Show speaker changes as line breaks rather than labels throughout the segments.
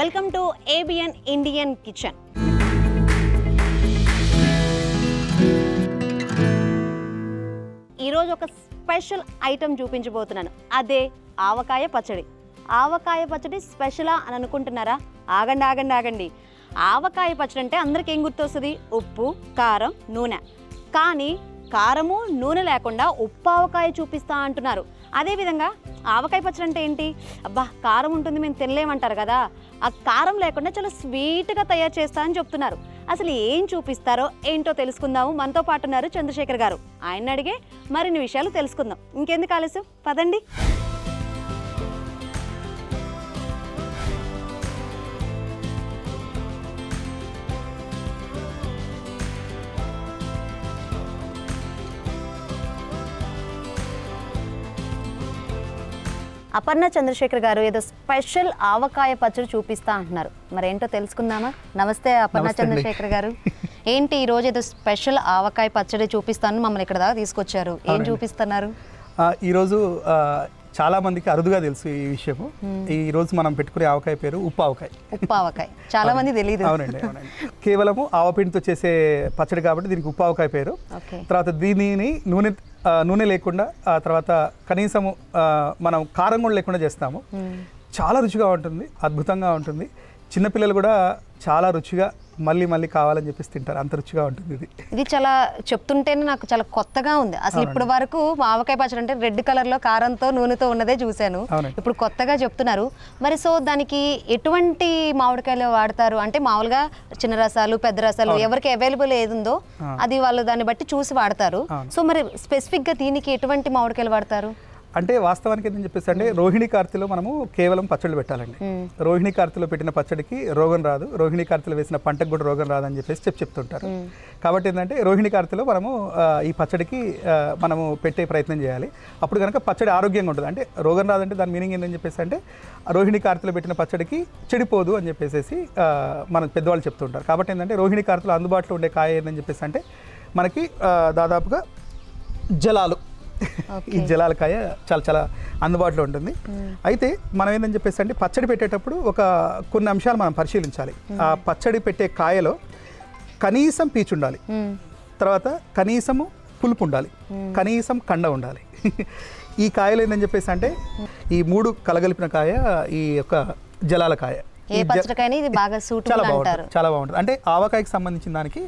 Welcome to ABN Indian kitchen. ఈరోజు ఒక special item చూపించబోతున్నాను, అదే ఆవకాయ పచ్చడి. ఆవకాయ పచ్చడి స్పెషలా అని అనుకుంటున్నారా? ఆగండి ఆగండి ఆగండి. ఆవకాయ పచ్చడి అంటే అందరికి ఏం గుర్తొస్తుంది? ఉప్పు, కారం, నూనె. కానీ కారము నూనె లేకుండా ఉప్పు ఆవకాయ చూపిస్తా అంటున్నారు. అదేవిధంగా ఆవకాయ పచ్చడి అంటే ఏంటి? అబ్బా కారం ఉంటుంది మేము తినలేమంటారు కదా, ఆ కారం లేకుండా చాలా స్వీట్గా తయారు చేస్తా అని చెప్తున్నారు. అసలు ఏం చూపిస్తారో ఏంటో తెలుసుకుందాము. మనతో పాటు ఉన్నారు చంద్రశేఖర్ గారు. ఆయన అడిగే మరిన్ని విషయాలు తెలుసుకుందాం. ఇంకెందుకు ఆలస్యం, పదండి. అపర్ణ చంద్రశేఖర్ గారు ఏదో స్పెషల్ ఆవకాయ పచ్చడి చూపిస్తా అంటున్నారు, మరేంటో తెలుసుకుందామా? నమస్తే అపర్ణ చంద్రశేఖర్ గారు. ఏంటి ఈరోజు ఏదో స్పెషల్ ఆవకాయ పచ్చడి చూపిస్తాను మమ్మల్ని ఇక్కడ దాకా తీసుకొచ్చారు, ఏం చూపిస్తున్నారు?
ఈరోజు చాలా మందికి అరుదుగా తెలుసు ఈ విషయము. ఈ రోజు మనం పెట్టుకునే ఆవకాయ పేరు ఉప్పు ఆవకాయ.
ఉప్పు ఆవకాయ చాలా మంది తెలియదు.
అవునండి అవునండి. కేవలము ఆవపిండితో చేసే పచ్చడి కాబట్టి దీనికి ఉప్పు ఆవకాయ పేరు. తర్వాత దీనిని నూనె లేకుండా, తర్వాత కనీసము మనం కారం కూడా లేకుండా చేస్తాము. చాలా రుచిగా ఉంటుంది, అద్భుతంగా ఉంటుంది. చిన్నపిల్లలు కూడా చాలా రుచిగా మళ్ళీ మళ్ళీ కావాలని చెప్పేసి తింటారు, అంత రుచిగా ఉంటుంది.
ఇది చాలా చెప్తుంటేనే నాకు చాలా కొత్తగా ఉంది. అసలు ఇప్పటి వరకు ఆవకాయ పచ్చడి అంటే రెడ్ కలర్ లో కారంతో నూనెతో ఉన్నదే చూశాను, ఇప్పుడు కొత్తగా చెప్తున్నారు. మరి సో దానికి ఎటువంటి మామిడికాయలు వాడతారు? అంటే మామూలుగా చిన్న రసాలు, పెద్ద రసాలు ఎవరికి అవైలబుల్ ఏది ఉందో అది వాళ్ళు దాన్ని బట్టి చూసి వాడతారు. సో మరి స్పెసిఫిక్ గా దీనికి ఎటువంటి మామిడికాయలు వాడతారు?
అంటే వాస్తవానికి ఏంటని చెప్పేసి అంటే రోహిణి కార్తెలో మనము కేవలం పచ్చళ్ళు పెట్టాలండి. రోహిణి కార్తెలో పెట్టిన పచ్చడికి రోగం రాదు, రోహిణి కార్తెలో వేసిన పంటకు కూడా రోగం రాదని చెప్పేసి చెప్తుంటారు. కాబట్టి ఏంటంటే రోహిణి కార్తెలో మనము ఈ పచ్చడికి మనము పెట్టే ప్రయత్నం చేయాలి. అప్పుడు కనుక పచ్చడి ఆరోగ్యంగా ఉంటుంది. అంటే రోగం రాదంటే దాని మీనింగ్ ఏంటని చెప్పేసి అంటే రోహిణి కార్తెలో పెట్టిన పచ్చడికి చెడిపోదు అని చెప్పేసి మన పెద్దవాళ్ళు చెప్తుంటారు. కాబట్టి ఏంటంటే రోహిణి కార్తెలో అందుబాటులో ఉండే కాయ ఏంటని చెప్పేసి అంటే మనకి దాదాపుగా జలాలు, ఈ జలాల కాయ చాలా చాలా అందుబాటులో ఉంటుంది. అయితే మనం ఏంటని చెప్పేసి అంటే పచ్చడి పెట్టేటప్పుడు కొన్ని అంశాలు మనం పరిశీలించాలి. ఆ పచ్చడి పెట్టే కాయలో కనీసం పీచు ఉండాలి, తర్వాత కనీసము పులుపు ఉండాలి, కనీసం కండ ఉండాలి. ఈ కాయలు ఏంటని చెప్పేసి అంటే ఈ మూడు కలగలిపిన కాయ ఈ యొక్క జలాల కాయ.
చాలా
బాగుంటుంది. అంటే ఆవకాయకి సంబంధించిన దానికి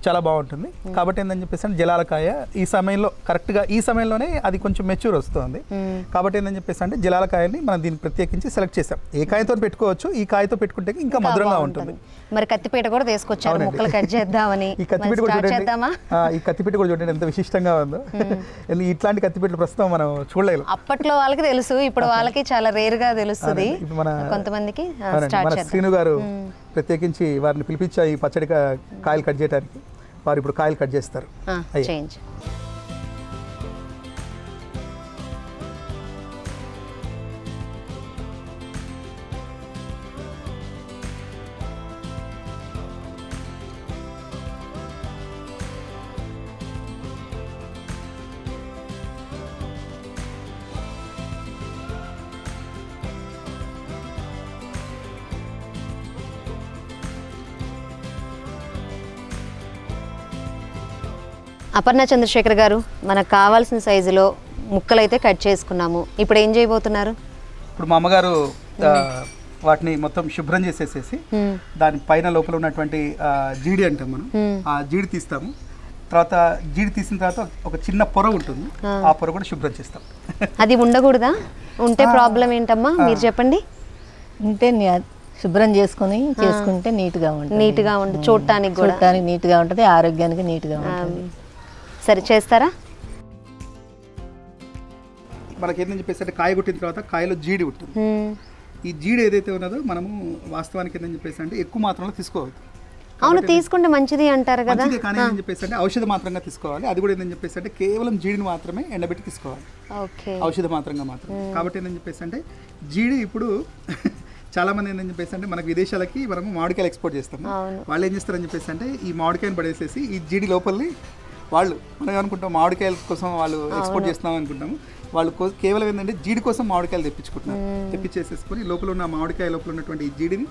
చాలా బాగుంటుంది. కాబట్టి ఏంటని చెప్పేసి అంటే జలాలకాయ ఈ సమయంలో కరెక్ట్గా ఈ సమయంలోనే అది కొంచెం మెచ్యూర్ వస్తుంది. కాబట్టి ఏంటని చెప్పేసి అంటే జలాలకాయని మనం దీన్ని ప్రత్యేకించి సెలెక్ట్ చేసాం. ఏ కాయతో పెట్టుకోవచ్చు, ఈ కాయతో పెట్టుకుంటే ఇంకా మధురంగా ఉంటుంది.
మరి కత్తిపీట కూడా తీసుకొచ్చారు ముక్కలు కట్ చేద్దామని.
ఈ కత్తిపీట కూడా చూడండి ఎంత విశిష్టంగా ఉందో. ఇట్లాంటి కత్తిపీటలు ప్రస్తుతం మనం చూడలేదు.
అప్పట్లో వాళ్ళకి తెలుసు, ఇప్పుడు వాళ్ళకి చాలా రేర్ గా తెలుస్తుంది కొంతమందికి.
మన శ్రీను గారు ప్రత్యేకించి వారిని పిలిపించా ఈ పచ్చడి కాయలు కట్ చేయడానికి. వారు ఇప్పుడు కాయలు కట్ చేస్తారు.
అపర్ణ చంద్రశేఖర్ గారు, మనకు కావాల్సిన సైజులో ముక్కలు అయితే కట్ చేసుకున్నాము. ఇప్పుడు ఏం చేయబోతున్నారు?
ఇప్పుడు మా అమ్మగారు వాటిని మొత్తం శుభ్రం చేసేసేసి దాని పైన లోపల ఉన్నటువంటి జీడి అంటాం మనం, ఆ జీడి తీస్తాము. తర్వాత జీడి తీసిన తర్వాత ఒక చిన్న పొర ఉంటుంది, ఆ పొర కూడా శుభ్రం చేస్తాం.
అది ఉండకూడదా? ఉంటే ప్రాబ్లం ఏంటమ్మా మీరు చెప్పండి.
ఉంటే శుభ్రం చేసుకుంటే నీట్గా ఉంటుంది,
చూడటానికి
నీట్గా ఉంటుంది, ఆరోగ్యానికి నీట్గా ఉంటుంది.
సరే చేస్తారా?
మనకి ఏంటని చెప్పేసి అంటే కాయ కొట్టిన తర్వాత కాయలో జీడి ఉంటుంది. ఈ జీడి ఏదైతే ఉన్నదో మనము వాస్తవానికి ఏంటని చెప్పేసి అంటే ఎక్కువ మాత్రంలో తీసుకోవద్దు.
అవును, తీసుకుంటే మంచిది అంటారు కదా.
కానీ ఏం చెప్పేసి అంటే ఔషధ మాత్రంగా తీసుకోవాలి. అది కూడా ఏంటని చెప్పేసి అంటే కేవలం జీడిని మాత్రమే ఎండబెట్టి తీసుకోవాలి, ఔషధ మాత్రంగా మాత్రమే. కాబట్టి ఏంటని చెప్పేసి అంటే జీడి ఇప్పుడు చాలా మంది ఏంటని చెప్పేసి అంటే మనకు విదేశాలకి మనము మామిడికాయలు ఎక్స్పోర్ట్ చేస్తాము. వాళ్ళు ఏం చేస్తారని చెప్పేసి అంటే ఈ మామిడికాయని పడేసేసి ఈ జీడి లోపలిని వాళ్ళు మనం అనుకుంటాం మామిడికాయల కోసం వాళ్ళు ఎక్స్పోర్ట్ చేస్తున్నాం అనుకుంటాము. వాళ్ళు కేవలం ఏంటంటే జీడి కోసం మామిడికాయలు తెప్పించుకుంటున్నారు. తెప్పించేసేసుకొని లోపల ఉన్న మామిడికాయ లోపల ఉన్నటువంటి ఈ జీడిని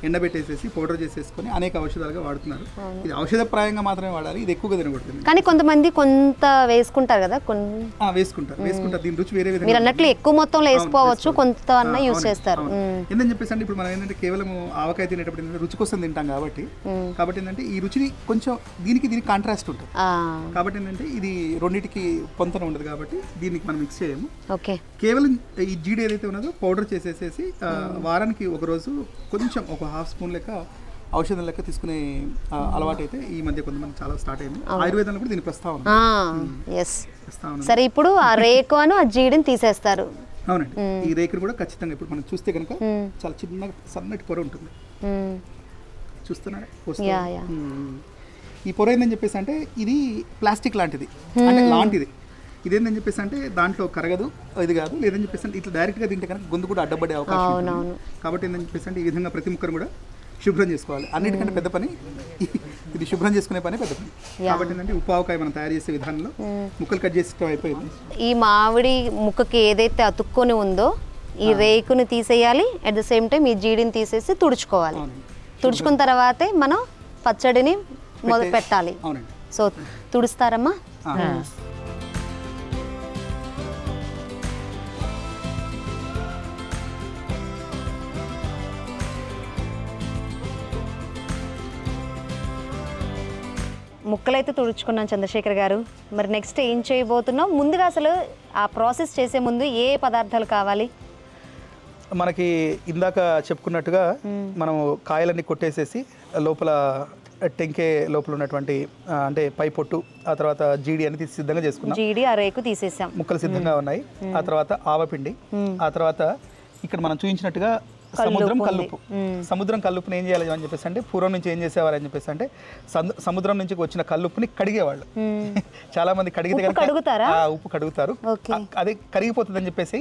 ఎండబెట్టేసేసి పౌడర్ చేసేసుకొని అనేక ఔషధాలుగా వాడుతున్నారు. ఇది ఔషధప్రాయంగా మాత్రమే వాడాలి, ఇది ఎక్కువగా తినకూడదు.
కానీ కొంతమంది కొంత వేసుకుంటారు కదా,
వేసుకుంటారు. దీని రుచి వేరే విధంగా
మీరు అన్నట్లు ఎక్కువ మొత్తంలో వేసుకోవచ్చు, కొంత అన్న యూజ్ చేస్తారు.
ఏంటని చెప్పేసి అంటే ఇప్పుడు మనం ఏంటంటే కేవలం ఆవకాయ తినేటప్పుడు ఏంటంటే రుచి కోసం తింటాం కాబట్టి ఏంటంటే ఈ రుచిని కొంచెం దీనికి కాంట్రాస్ట్ ఉంటుంది కాబట్టి ఏంటంటే ఇది రెండింటికి పొంతన ఉండదు కాబట్టి దీనికి మనం మిక్స్ చేయము.
ఓకే,
కేవలం ఈ జీడి ఏదైతే ఉన్నదో పౌడర్ చేసేసేసి వారానికి ఒక రోజు కొంచెం ఒక హాఫ్ స్పూన్ లెక్క ఔషధం లెక్క తీసుకునే అలవాటు అయితే ఈ మధ్య కొంతమంది చాలా స్టార్ట్ అయింది. ఆయుర్వేదంలో కూడా దీని ప్రస్తావన.
సరే, ఇప్పుడు ఆ రేకు అను ఆ జీడిని తీసేస్తారు.
అవునండి, ఈ రేకును కూడా ఖచ్చితంగా ఇప్పుడు మనం చూస్తే కనుక చాలా చిన్నగా సన్నటి పొర ఉంటుంది. చూస్తున్నారా ఈ పొర ఏందని చెప్పేసి అంటే ఇది ప్లాస్టిక్ లాంటిది, అంటే లాంటిది. ఇదేందని చెప్పేసి అంటే దాంట్లో కరగదు, ఇది కాదు. లేదని చెప్పేసి అంటే ఇట్లా డైరెక్ట్గా తింటే కనుక గొంతు కూడా అడ్డపడే అవకాశం ఉంటుంది. కాబట్టి ఏంటని చెప్పేసి అంటే ఈ విధంగా ప్రతి ముక్కను కూడా శుభ్రం చేసుకోవాలి. అన్నిటికంటే పెద్ద పని ఇది, శుభ్రం చేసుకునే పని పెద్ద పని. కాబట్టి ఏంటంటే ఉప్పు ఆవకాయ మనం తయారు చేసే విధానంలో ముక్కలు కట్ చేసి అయిపోయింది.
ఈ మామిడి ముక్కకి ఏదైతే అతుక్కొని ఉందో ఈ రేకుని తీసేయాలి, అట్ ద సేమ్ టైం ఈ జీడిని తీసేసి తుడుచుకోవాలి. తుడుచుకున్న తర్వాతే మనం పచ్చడిని మొదలు పెట్టాలి. సో తుడుస్తారమ్మా? ముక్కలైతే తుడుచుకున్నాం చంద్రశేఖర్ గారు. మరి నెక్స్ట్ ఏం చేయబోతున్నాం? ముందుగా అసలు ఆ ప్రాసెస్ చేసే ముందు ఏ పదార్థాలు కావాలి
మనకి? ఇందాక చెప్పుకున్నట్టుగా మనం కాయలన్నీ కొట్టేసేసి లోపల టెంకే లోపల ఉన్నటువంటి అంటే పై పొట్టు, ఆ తర్వాత జీడి అని సిద్ధంగా చేసుకున్నాం.
జీడి ఆ రేకు తీసేసాం,
ముక్కలు సిద్ధంగా ఉన్నాయి. ఆ తర్వాత ఆవపిండి, ఆ తర్వాత ఇక్కడ మనం చూపించినట్టుగా సముద్రం కల్లుపుని ఏం చేయాలి అని చెప్పేసి అంటే పూర్వం నుంచి ఏం చేసేవారు అని చెప్పేసి అంటే సముద్రం నుంచి వచ్చిన కల్లుప్పుని కడిగేవాళ్ళు. చాలా మంది కడిగితే ఉప్పు కడుగుతారు, అది కరిగిపోతుంది అని చెప్పేసి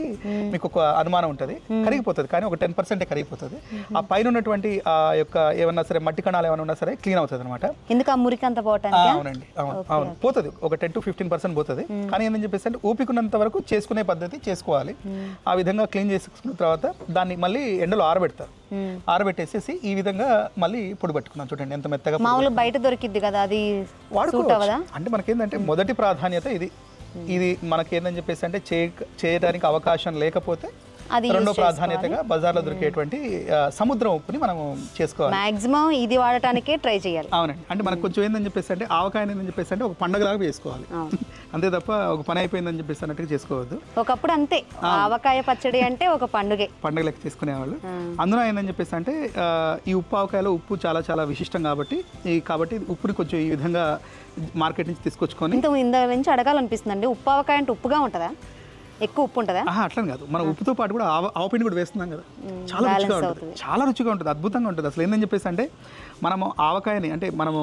మీకు ఒక అనుమానం ఉంటుంది. కరిగిపోతుంది కానీ ఒక 10% కరిగిపోతుంది. ఆ పైన ఉన్నటువంటి ఆ యొక్క ఏమన్నా సరే మట్టి కణాలు ఏమైనా ఉన్నా సరే క్లీన్ అవుతుంది అనమాట.
ఎందుకు ఆ మురికి అంత పోవటానికి?
అవునండి, అవును పోతుంది, ఒక 10 to 15% పోతుంది. కానీ ఏంటని చెప్పేసి అంటే ఊపికున్నంత వరకు చేసుకునే పద్ధతి చేసుకోవాలి. ఆ విధంగా క్లీన్ చేసుకున్న తర్వాత దాన్ని మళ్ళీ ఎండలో ఆరబెడతారు. ఆరబెట్టేసేసి ఈ విధంగా మళ్ళీ పొడి పట్టుకున్నాం. చూడండి ఎంత మెత్తగా.
మామూలు బయట దొరికిద్ది కదా, అది వాడుకోవచ్చా?
అంటే మనకేంటంటే మొదటి ప్రాధాన్యత ఇది మనకేందని చెప్పేసి అంటే చేయడానికి అవకాశం లేకపోతే రెండో ప్రాధాన్యతగా బజార్లో దొరికేటువంటి సముద్రం ఉప్పుని మనం చేసుకోవాలి.
మాక్సిమం ఇది వాడటానికే ట్రై చేయాలి.
అవునండి, అంటే మనకు కొంచెం ఏందని చెప్పేసి అంటే ఆవకాయ ఏందని చెప్పేసి అంటే ఒక పండుగలాగా చేసుకోవాలి, అంతే తప్ప ఒక పని అయిపోయిందని చెప్పేసి అన్నట్టుగా చేసుకోవద్దు.
ఒకప్పుడు అంతే, ఆవకాయ పచ్చడి అంటే ఒక పండుగ లెక్క
చేసుకునేవాళ్ళు. అందులో ఏందని చెప్పేసి అంటే ఈ ఉప్పు ఆవకాయలో ఉప్పు చాలా చాలా విశిష్టం కాబట్టి ఉప్పుని కొంచెం ఈ విధంగా మార్కెట్ నుంచి తీసుకొచ్చుకొని
ఇంత నుంచి అడగాలనిపిస్తుందండి. ఉప్పు ఆవకాయ అంటే ఉప్పుగా ఉంటుందా? ఎక్కువ ఉప్పు ఉంటుందా?
అట్లా కాదు, మనం ఉప్పుతో పాటు కూడా ఆవపిండి కూడా వేస్తున్నాం కదా, చాలా రుచిగా ఉంటుంది, చాలా రుచిగా ఉంటుంది, అద్భుతంగా ఉంటుంది. అసలు ఏందని చెప్పేసి అంటే మనము ఆవకాయని అంటే మనము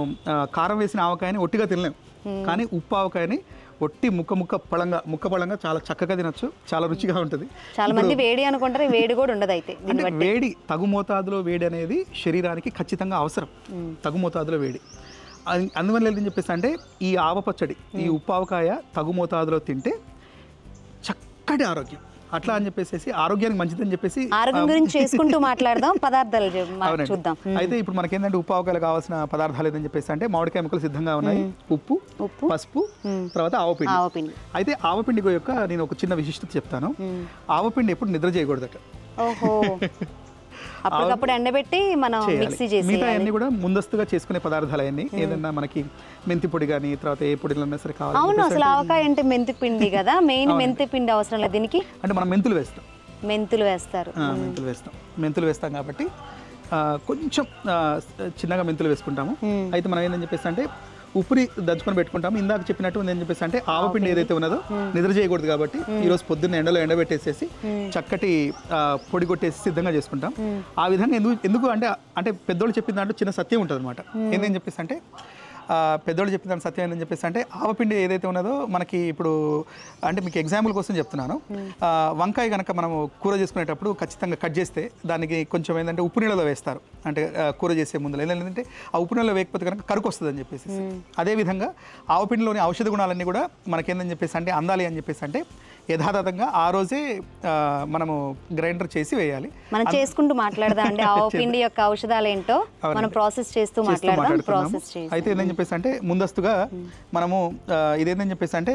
కారం వేసిన ఆవకాయని ఒట్టిగా తినలేము, కానీ ఉప్పు ఆవకాయని ఒట్టి ముక్క పళంగా చాలా చక్కగా తినొచ్చు, చాలా రుచిగా ఉంటుంది.
చాలా మంది వేడి అనుకుంటారు, వేడి కూడా ఉండదు. అయితే
అంటే వేడి తగు మోతాదులో వేడి అనేది శరీరానికి ఖచ్చితంగా అవసరం, తగు మోతాదులో వేడి. అందువల్ల ఏంటని చెప్పేసి అంటే ఈ ఆవ పచ్చడి, ఈ ఉప్పు ఆవకాయ తగు మోతాదులో తింటే చక్కటి ఆరోగ్యం. అట్లా అని చెప్పేసి ఆరోగ్యానికి మంచిదని చెప్పేసి
ఆరోగ్యం గురించి చేసుకుంటూ మాట్లాడదాం, పదార్థాలు చూద్దాం.
అయితే ఇప్పుడు మనకేంటంటే ఉప్పు ఆవకాయలు కావాల్సిన పదార్థాలు ఏదని చెప్పేసి అంటే మామిడికాయ ముక్కలు సిద్ధంగా ఉన్నాయి, ఉప్పు, పసుపు, తర్వాత ఆవపిండి. అయితే ఆవపిండి యొక్క నేను ఒక చిన్న విశిష్టత చెప్తాను. ఆవపిండి ఎప్పుడు నిద్ర చేయకూడదట.
ఓహో, అప్పటికప్పుడు ఎండబెట్టి మనం మిక్సీ చేసి
మిగతా అన్ని కూడా ముందస్తుగా చేసుకునే పదార్థాలు అన్ని. ఏదన్నా మనకి మెంతి పొడి కానీ తర్వాత ఏ పొడిలన్నా సరే కావాలి.
అవును, అసలు ఆవకాయ అంటే మెంతి పిండి కదా, మెయిన్ మెంతి పిండి అవసరం లేదు దీనికి.
అంటే మనం మెంతులు వేస్తాం. మెంతులు వేస్తాం కాబట్టి కొంచెం చిన్నగా మెంతులు వేసుకుంటాము. అయితే మనం ఏంటని చెప్పేసి అంటే ఉప్పుని దంచుకొని పెట్టుకుంటాము. ఇందాక చెప్పినట్టు ఏంటని చెప్పేసి అంటే ఆవపిండి ఏదైతే ఉన్నదో నిద్ర చేయకూడదు కాబట్టి ఈరోజు పొద్దున్న ఎండలో ఎండబెట్టేసేసి చక్కటి పొడి కొట్టేసి సిద్ధంగా చేసుకుంటాం. ఆ విధంగా ఎందుకు అంటే పెద్దోళ్ళు చెప్పిన దాంట్లో చిన్న సత్యం ఉంటుంది అనమాట. ఏంటని చెప్పేసి అంటే పెద్దోళ్ళు చెప్పిన దాని సత్యం ఏంటని చెప్పేసి అంటే ఆవపిండి ఏదైతే ఉన్నదో మనకి ఇప్పుడు అంటే మీకు ఎగ్జాంపుల్ కోసం చెప్తున్నాను. వంకాయ కనుక మనం కూర చేసుకునేటప్పుడు ఖచ్చితంగా కట్ చేస్తే దానికి కొంచెం ఏంటంటే ఉప్పు నీళ్ళలో వేస్తారు. అంటే కూర చేసే ముందు ఏంటంటే ఆ ఉప్పు నీళ్ళలో వేయకపోతే కనుక కరుకు వస్తుంది అని చెప్పేసి. అదేవిధంగా ఆవపిండిలోని ఔషధ గుణాలన్నీ కూడా మనకేందని చెప్పేసి అంటే అందాలి అని చెప్పేసి అంటే యథాతథంగా ఆ రోజే మనము గ్రైండర్ చేసి వేయాలి.
మనం చేసుకుంటూ మాట్లాడదాం అండి ఆవు పిండి యొక్క ఔషధాలు ఏంటో మనం ప్రాసెస్ చేస్తూ మాట్లాడదాం. ప్రాసెస్
అయితే ఏంటని చెప్పేసి అంటే ముందస్తుగా మనము ఇదేంటని చెప్పేసి అంటే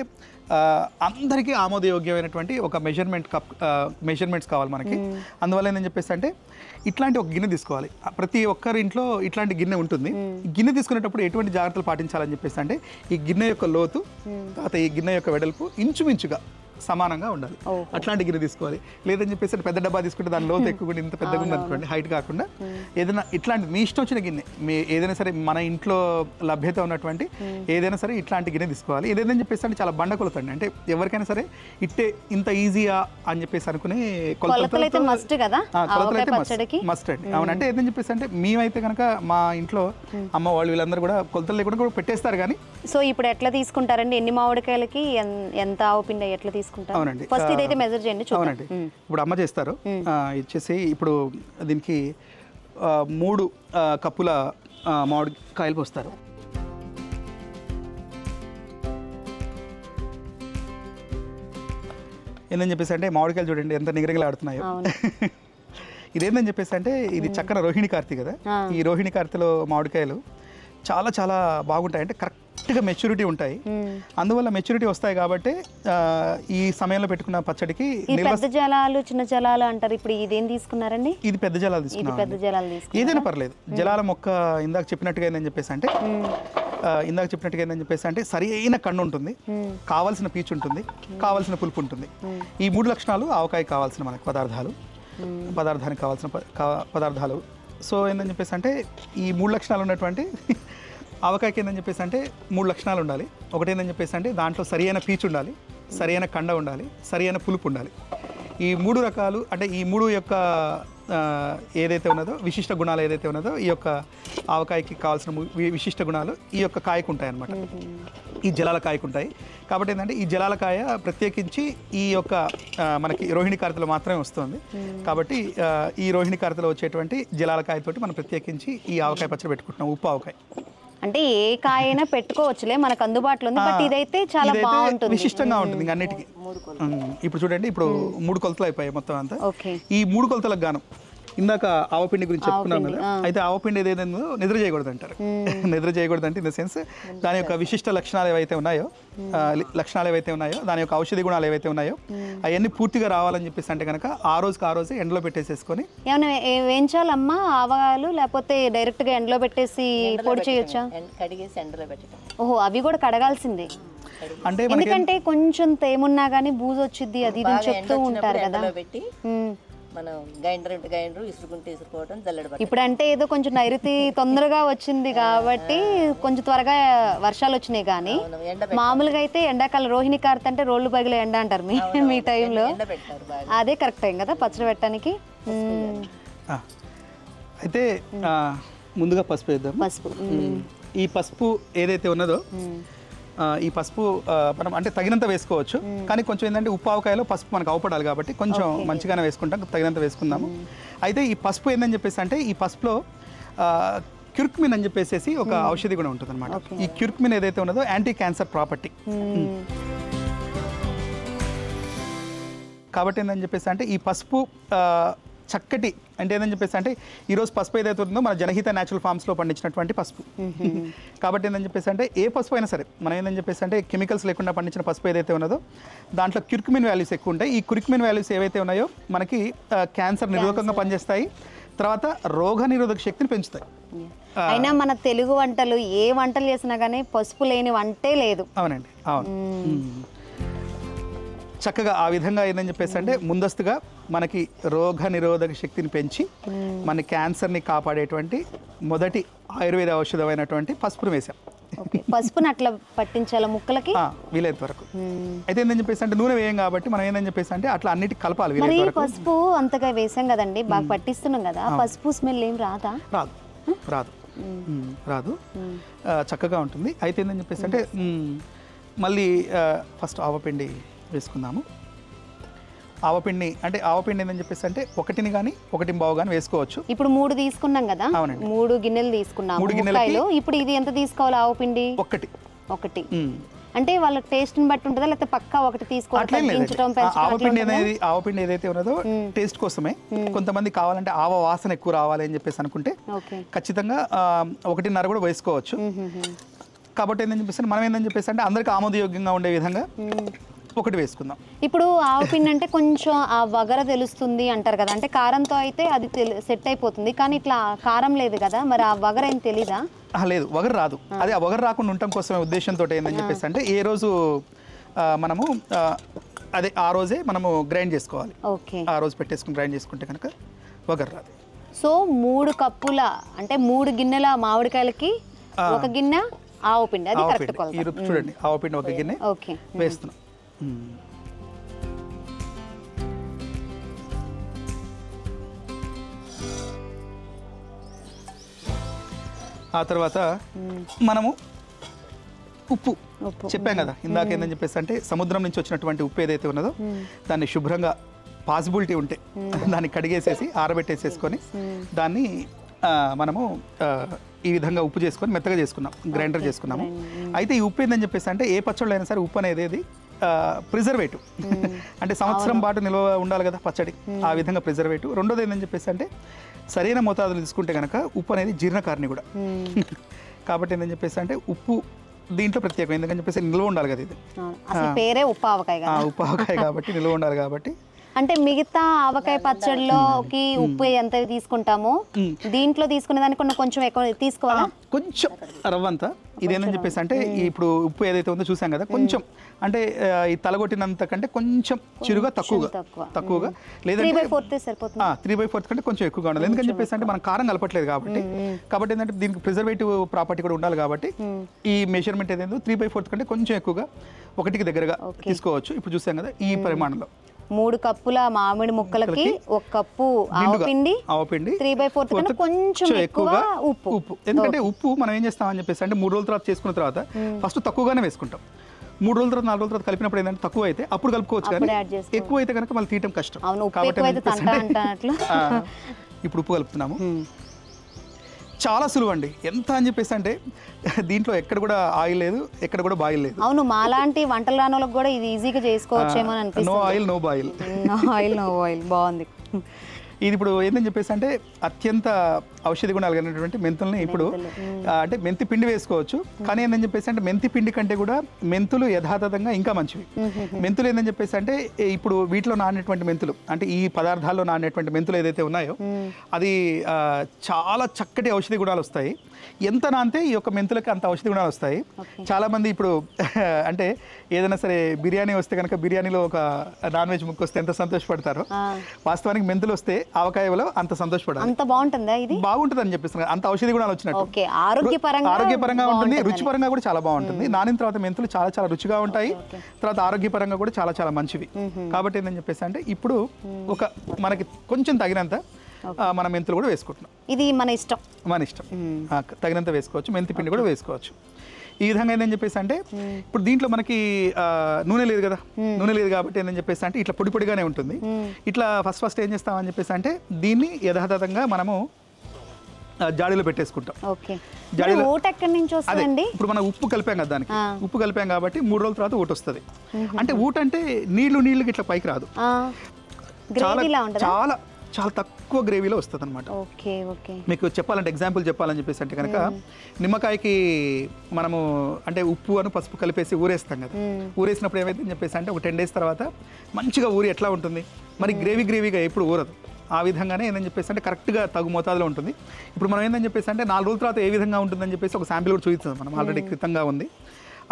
అందరికీ ఆమోదయోగ్యమైనటువంటి ఒక మెజర్మెంట్స్ కావాలి మనకి. అందువల్ల ఏంటని చెప్పేసి అంటే ఇట్లాంటి ఒక గిన్నె తీసుకోవాలి. ప్రతి ఒక్కరి ఇంట్లో ఇట్లాంటి గిన్నె ఉంటుంది. గిన్నె తీసుకునేటప్పుడు ఎటువంటి జాగ్రత్తలు పాటించాలని చెప్పేసి అంటే ఈ గిన్నె యొక్క లోతు తర్వాత ఈ గిన్నె యొక్క వెడల్పు ఇంచుమించుగా సమానంగా ఉండాలి. అట్లాంటి గిన్నె తీసుకోవాలి. లేదని చెప్పేసి పెద్ద డబ్బా తీసుకుంటే దాని లోతు ఎక్కువ ఇంత పెద్దగా ఉంది అనుకోండి, హైట్ కాకుండా ఏదైనా ఇట్లాంటి మీ ఇష్టం వచ్చిన గిన్నె మీ ఏదైనా సరే మన ఇంట్లో లభ్యత ఉన్నటువంటి ఏదైనా సరే ఇట్లాంటి గిన్నె తీసుకోవాలి. ఏదైనా చెప్పేసి అంటే చాలా బండ కొలతండి. అంటే ఎవరికైనా సరే ఇట్టే ఇంత ఈజీయా అని చెప్పేసి అనుకునే కొలతలు అయితే మస్ట్ అండి. అవునంటే ఏదని చెప్పేసి అంటే మేమైతే కనుక మా ఇంట్లో అమ్మ వాళ్ళు వీళ్ళందరూ కూడా కొలతలు లేకుండా కూడా పెట్టేస్తారు. కానీ
సో ఇప్పుడు ఎట్లా తీసుకుంటారండి? ఎన్ని మామిడికాయలకి ఎంత ఆవు పిండి ఎట్లా తీసుకుంటారు?
అవునండి,
ఫస్ట్ ఇదైతే మెజర్ చేయండి.
అవునండి, ఇప్పుడు అమ్మ చేస్తారు. ఇచ్చేసి ఇప్పుడు దీనికి 3 కప్పుల మామిడికాయలు పోస్తారు. ఏందని చెప్పేసి అంటే మామిడికాయలు చూడండి ఎంత నిగరగలాడుతున్నాయో. ఇదేందని చెప్పేసి అంటే ఇది చక్కన రోహిణి కార్తీ కదా. ఈ రోహిణి కార్తీలో మామిడికాయలు చాలా చాలా బాగుంటాయి. అంటే కరెక్ట్గా మెచ్యూరిటీ ఉంటాయి. అందువల్ల మెచ్యూరిటీ వస్తాయి కాబట్టి ఈ సమయంలో పెట్టుకున్న పచ్చడికి
పెద్ద జలాలు చిన్న జలాలు అంటారు. ఇప్పుడు ఇదేం తీసుకున్నారండి?
ఇది పెద్ద జలాలు తీసుకున్నాం. ఏదైనా పర్లేదు. జలాల మొక్క ఇందాక చెప్పినట్టుగా ఏందని చెప్పేసి అంటే సరి అయిన కన్ను ఉంటుంది, కావాల్సిన పీచు ఉంటుంది, కావాల్సిన పులుపు ఉంటుంది. ఈ 3 లక్షణాలు ఆవకాయ కావాల్సిన మనకు పదార్థానికి కావాల్సిన పదార్థాలు. సో ఏందని చెప్పేసి అంటే ఈ 3 లక్షణాలు ఉన్నటువంటి ఆవకాయకి ఏందని చెప్పేసి అంటే 3 లక్షణాలు ఉండాలి. ఒకటి ఏందని చెప్పేసి అంటే దాంట్లో సరైన పీచు ఉండాలి, సరైన కండ ఉండాలి, సరైన పులుపు ఉండాలి. ఈ 3 రకాలు అంటే ఈ 3 యొక్క ఏదైతే ఉన్నదో విశిష్ట గుణాలు ఏదైతే ఉన్నదో ఈ యొక్క ఆవకాయకి కావాల్సిన విశిష్ట గుణాలు ఈ యొక్క కాయకు ఉంటాయి అన్నమాట. ఈ జలాల కాయకు ఉంటాయి. కాబట్టి ఏంటంటే ఈ జలాల కాయ ప్రత్యేకించి ఈ యొక్క మనకి రోహిణి కార్తెలో మాత్రమే వస్తుంది. కాబట్టి ఈ రోహిణి కార్తెలో వచ్చేటువంటి జలాల కాయతోటి మనం ప్రత్యేకించి ఈ ఆవకాయ పచ్చడి పెట్టుకుంటున్నాం. ఉప్పు ఆవకాయ
అంటే ఏ కాయ అయినా పెట్టుకోవచ్చులే, మనకు అందుబాటులో ఉంది. బట్ ఇదైతే చాలా బాగుంటుంది,
విశిష్టంగా ఉంటుంది. ఇంకా అన్నిటికీ ఇప్పుడు చూడండి, ఇప్పుడు 3 కొలతలు అయిపోయాయి మొత్తం అంతా. ఈ 3 కొలతలకు గాను ఇందాక ఆవపిండి గురించి చెప్పుకున్నాం కదా. అయితే ఆవపిండి ఏదైతే నిద్ర చేయకూడదు అంటారు. నిద్ర చేయకూడదు అంటే ఇన్ ద సెన్స్ దాని యొక్క విశిష్ట లక్షణాలు ఏవైతే ఉన్నాయో దాని యొక్క ఔషధి గుణాలు ఏవైతే ఉన్నాయో అవన్నీ పూర్తిగా రావాలని చెప్పేసి అంటే కనుక ఆ రోజే ఎండలో పెట్టేసేసుకొని
ఏమైనా వేయించాలమ్మా ఆవాలు, లేకపోతే డైరెక్ట్ గా ఎండలో పెట్టేసి పొడి చేయొచ్చా?
కడిగేసి ఎండలో పెట్టడం.
ఓహో, అవి కూడా కడగాల్సిందే.
అంటే
ఎందుకంటే కొంచెం తేమున్నా గానీ బూజు వచ్చింది అది ఇది చెప్తూ ఉంటారు కదా.
మనం గ్రైండర్ ఇసురుకోవడం జల్లెడ.
ఇప్పుడు అంటే ఏదో కొంచెం నైరుతి తొందరగా వచ్చింది కాబట్టి కొంచెం త్వరగా వర్షాలు వచ్చినాయి. కానీ మామూలుగా అయితే ఎండాకాలం రోహిణి కార్తె అంటే రోడ్లు పగిలే ఎండ అంటారు మీ టైంలో. అదే కరెక్ట్ టైం కదా పచ్చడి పెట్టడానికి.
అయితే ముందుగా పసుపు వేద్దాం. ఈ పసుపు ఏదైతే ఉన్నదో ఈ పసుపు మనం అంటే తగినంత వేసుకోవచ్చు. కానీ కొంచెం ఏంటంటే ఉప్పు ఆవకాయలో పసుపు మనకు అవపడాలి కాబట్టి కొంచెం మంచిగానే వేసుకుంటాం, తగినంత వేసుకుందాము. అయితే ఈ పసుపు ఏందని చెప్పేసి అంటే ఈ పసుపులో క్యుర్క్మిన్ అని చెప్పేసి ఒక ఔషధి కూడా ఉంటుంది అనమాట. ఈ క్యుర్క్మిన్ ఏదైతే ఉన్నదో యాంటీ క్యాన్సర్ ప్రాపర్టీ. కాబట్టి ఏంటని చెప్పేసి అంటే ఈ పసుపు చక్కటి అంటే ఏంటని చెప్పేసి అంటే ఈరోజు పసుపు ఏదైతే ఉందో మన జనహిత న్యాచురల్ ఫార్మ్స్లో పండించినటువంటి పసుపు. కాబట్టి ఏంటని చెప్పేసి అంటే ఏ పసుపు అయినా సరే మనం ఏంటని చెప్పేసి అంటే కెమికల్స్ లేకుండా పండించిన పసుపు ఏదైతే ఉన్నదో దాంట్లో క్యుర్క్మిన్ వాల్యూస్ ఎక్కువ ఉంటాయి. ఈ క్యుర్క్మిన్ వాల్యూస్ ఏవైతే ఉన్నాయో మనకి క్యాన్సర్ నిరోధకంగా పనిచేస్తాయి, తర్వాత రోగ నిరోధక శక్తిని పెంచుతాయి.
అయినా మన తెలుగు వంటలు ఏ వంటలు చేసినా కానీ పసుపు లేని వంటే లేదు.
అవునండి, అవును. చక్కగా ఆ విధంగా ఏందని చెప్పేసి అంటే ముందస్తుగా మనకి రోగ నిరోధక శక్తిని పెంచి మన క్యాన్సర్ని కాపాడేటువంటి మొదటి ఆయుర్వేద ఔషధమైనటువంటి పసుపును వేసాం.
పసుపుని అట్లా పట్టించాల ముక్కలకి
వీలైనంత వరకు. అయితే ఏందని చెప్పేసి అంటే నూనె వేయం కాబట్టి మనం ఏందని చెప్పేసి అంటే అట్లా అన్నిటి కలపాలి.
పసుపు అంతగా వేసాం కదండి, బాగా పట్టిస్తున్నాం కదా, పసుపు స్మెల్ ఏం రాదా?
రాదు. రాదు. చక్కగా ఉంటుంది. అయితే ఏంటని చెప్పేసి అంటే మళ్ళీ ఫస్ట్ ఆవపిండి వేసుకుందాము. ఆవపిండి ఏంటని చెప్పేసి అంటే ఒకటిని కానీ ఒకటి బావు కానీ వేసుకోవచ్చు.
ఇప్పుడు 3 తీసుకున్నాం కదా, 3 గిన్నెలు తీసుకున్నాము ముక్కాయలు. ఇప్పుడు ఇది ఎంత తీసుకోవాలి ఆవపిండి? ఒకటి. అంటే వాళ్ళ టేస్ట్ ని బట్టి ఉంటుందా, లేకపోతే పక్కా ఒకటి తీసుకోవాలి?
ఆవపిండి ఏదైతే ఉన్నదో టేస్ట్ కోసమే. కొంతమంది కావాలంటే ఆవ వాసన ఎక్కువ రావాలి అని చెప్పేసి అనుకుంటే ఖచ్చితంగా 1.5 కూడా వేసుకోవచ్చు. కాబట్టి ఏంటని చెప్పేసి మనం ఏంటని చెప్పేసి అంటే అందరికి ఆమోదయోగ్యంగా ఉండే విధంగా ఒకటి వేసుకుందాం.
ఇప్పుడు ఆవపిండి అంటే కొంచెం ఆ వగర తెలుస్తుంది అంటారు కదా, అంటే కారంతో అయితే అది సెట్ అయిపోతుంది, కానీ ఇట్లా కారం లేదు కదా, మరి ఆ వగర ఏం తెలీదా?
లేదు, వగర రాదు. అదే ఆ వగర రాకుండా ఉండటం కోసమే ఉద్దేశంతో ఏంటని చెప్పేసి అంటే ఏ రోజు మనము అదే ఆ రోజే మనము గ్రైండ్ చేసుకోవాలి. ఆ రోజు పెట్టేసుకుని గ్రైండ్ చేసుకుంటే కనుక వగర రాదు.
సో 3 కప్పుల అంటే 3 గిన్నెల మామిడికాయలకి 1 గిన్నె ఆవపిండి, అది కరెక్ట్ కొలత.
చూడండి, ఆవపిండి 1 గిన్నె వేస్తున్నాం. ఆ తర్వాత మనము ఉప్పు చెప్పాం కదా ఇందాక, ఏందని చెప్పేసి అంటే సముద్రం నుంచి వచ్చినటువంటి ఉప్పు ఏదైతే ఉన్నదో దాన్ని శుభ్రంగా పాసిబిలిటీ ఉంటే దాన్ని కడిగేసేసి ఆరబెట్టేసేసుకొని దాన్ని మనము ఈ విధంగా ఉప్పు చేసుకొని మెత్తగా చేసుకున్నాం, గ్రైండర్ చేసుకున్నాము. అయితే ఈ ఉప్పు ఏందని చెప్పేసి అంటే ఏ పచ్చళ్ళు అయినా సరే ఉప్పు అనేది ప్రిజర్వేటివ్, అంటే సంవత్సరం పాటు నిల్వ ఉండాలి కదా పచ్చడి, ఆ విధంగా ప్రిజర్వేటివ్. రెండోది ఏంటని చెప్పేసి అంటే సరైన మోతాదులు తీసుకుంటే కనుక ఉప్పు అనేది జీర్ణకారిణి కూడా. కాబట్టి ఏంటని చెప్పేసి అంటే ఉప్పు దీంట్లో ప్రత్యేకం, ఎందుకని చెప్పేసి నిల్వ ఉండాలి కదా, ఇది
పేరే ఉప్పు ఆవకాయ
కాబట్టి నిల్వ ఉండాలి. కాబట్టి
అంటే మిగతా ఆవకాయ పచ్చడిలోకి ఉప్పు ఎంత తీసుకుంటామో దీంట్లో తీసుకునే దానికి కొంచెం ఎక్కువ తీసుకోవాలా,
కొంచెం రవ్వంతా. ఇదేందని చెప్పేసి అంటే ఇప్పుడు ఉప్పు ఏదైతే ఉందో చూసాం కదా, కొంచెం అంటే ఈ తలగొట్టినంత కంటే కొంచెం చిరుగా తక్కువగా లేదంటే 3/4 కంటే కొంచెం ఎక్కువగా ఉండాలి. ఎందుకని చెప్పేసి అంటే మనం కారం కలపట్లేదు కాబట్టి ఏంటంటే దీనికి ప్రిజర్వేటివ్ ప్రాపర్టీ కూడా ఉండాలి. కాబట్టి ఈ మెజర్మెంట్ ఏదైందో 3/4 కంటే కొంచెం ఎక్కువగా 1కి దగ్గరగా తీసుకోవచ్చు. ఇప్పుడు చూసాం కదా ఈ పరిమాణంలో
3 కప్పుల మామిడి ముక్కలకి 1 కప్పు ఆవపిండి 3/4 కంటే కొంచెం ఎక్కువగా ఉప్పు.
ఎందుకంటే ఉప్పు మనం ఏం చేస్తామని చెప్పేసి అంటే 3 రోజుల తర్వాత చేసుకున్న తర్వాత ఫస్ట్ తక్కువగానే వేసుకుంటాం. 3 రోజుల తర్వాత 4 రోజుల తర్వాత కలిపినప్పుడు ఏంటంటే తక్కువ అయితే అప్పుడు కలుపుకోవచ్చు, కానీ ఎక్కువ అయితే కనుక మళ్ళీ తీయటం కష్టం. కాబట్టి ఇప్పుడు ఉప్పు కలుపుతున్నాము. చాలా సులువు అండి, ఎంత అని చెప్పేసి అంటే దీంట్లో ఎక్కడ కూడా ఆయిల్ లేదు, ఎక్కడ కూడా బాయిల్ లేదు.
అవును, మాలాంటి వంటలు రాని వాళ్ళకి కూడా ఇది ఈజీగా చేసుకోవచ్చేమో అనిపిస్తుంది.
No oil no boil.
బాగుంది.
ఇది ఇప్పుడు ఏంటని చెప్పేసి అంటే అత్యంత ఔషధి గుణాలు కలిగినటువంటి మెంతుల్ని ఇప్పుడు అంటే మెంతి పిండి వేసుకోవచ్చు, కానీ ఏంటని చెప్పేసి అంటే మెంతి పిండి కంటే కూడా మెంతులు యథాతథంగా ఇంకా మంచివి. మెంతులు ఏంటని చెప్పేసి అంటే ఇప్పుడు వీటిలో నానేటువంటి మెంతులు అంటే ఈ పదార్థాల్లో నానేటువంటి మెంతులు ఏదైతే ఉన్నాయో అది చాలా చక్కటి ఔషధి గుణాలు వస్తాయి. ఎంత నానితే ఈ యొక్క మెంతులకి అంత ఔషధి గుణాలు వస్తాయి. చాలామంది ఇప్పుడు అంటే ఏదైనా సరే బిర్యానీ వస్తే కనుక బిర్యానీలో ఒక నాన్ వెజ్ ముక్క వస్తే ఎంత సంతోషపడతారో, వాస్తవానికి మెంతులు వస్తే ఆవకాయలో అంత సంతోషపడాలి.
అంత బాగుంటుందా? ఇది
బాగుంటుంది అని చెప్పేస్తున్నారు, అంత ఔషధి గుణాలు వచ్చినట్టు.
ఆరోగ్యపరంగా
ఉంటుంది, రుచిపరంగా కూడా చాలా బాగుంటుంది. నానిన తర్వాత మెంతులు చాలా చాలా రుచిగా ఉంటాయి, తర్వాత ఆరోగ్యపరంగా కూడా చాలా చాలా మంచివి. కాబట్టి ఏంటని చెప్పేసి అంటే ఇప్పుడు ఒక మనకి కొంచెం తగినంత మన మెంతులు కూడా వేసుకుంటున్నాం.
ఇది మన ఇష్టం
తగినంత వేసుకోవచ్చు. మెంతి పిండి కూడా వేసుకోవచ్చు. ఈ విధంగా ఏంటని చెప్పేసి అంటే ఇప్పుడు దీంట్లో మనకి నూనె లేదు కదా, నూనె లేదు కాబట్టి ఏంటని చెప్పేసి అంటే ఇట్లా పొడి పొడిగానే ఉంటుంది. ఇట్లా ఫస్ట్ ఏం చేస్తామని చెప్పేసి అంటే దీన్ని యథాతథంగా మనము జాడీలో పెట్టేసుకుంటాం. ఇప్పుడు మనం ఉప్పు కలిపాం కదా, దానికి ఉప్పు కలిపాం కాబట్టి 3 రోజుల తర్వాత ఊట వస్తుంది. అంటే ఊట అంటే నీళ్లు ఇట్లా పైకి రాదు, చాలా చాలా తక్కువ గ్రేవీలో వస్తుంది అనమాట. మీకు చెప్పాలంటే ఎగ్జాంపుల్ చెప్పాలని చెప్పేసి అంటే కనుక నిమ్మకాయకి మనము అంటే ఉప్పు అని పసుపు కలిపేసి ఊరేస్తాం కదా, ఊరేసినప్పుడు ఏమైందని చెప్పేసి అంటే ఒక 10 days తర్వాత మంచిగా ఊరి ఎట్లా ఉంటుంది, మరి గ్రేవీగా ఎప్పుడు ఊరదు. ఆ విధంగానే ఏందని చెప్పేసి అంటే కరెక్ట్గా తగు మోతాదులో ఉంటుంది. ఇప్పుడు మనం ఏందని చెప్పేసి అంటే 4 రోజుల తర్వాత ఏ విధంగా ఉంటుందని చెప్పేసి ఒక శాంపిల్ కూడా చూపిస్తాం మనం, ఆల్రెడీ క్రితంగా ఉంది.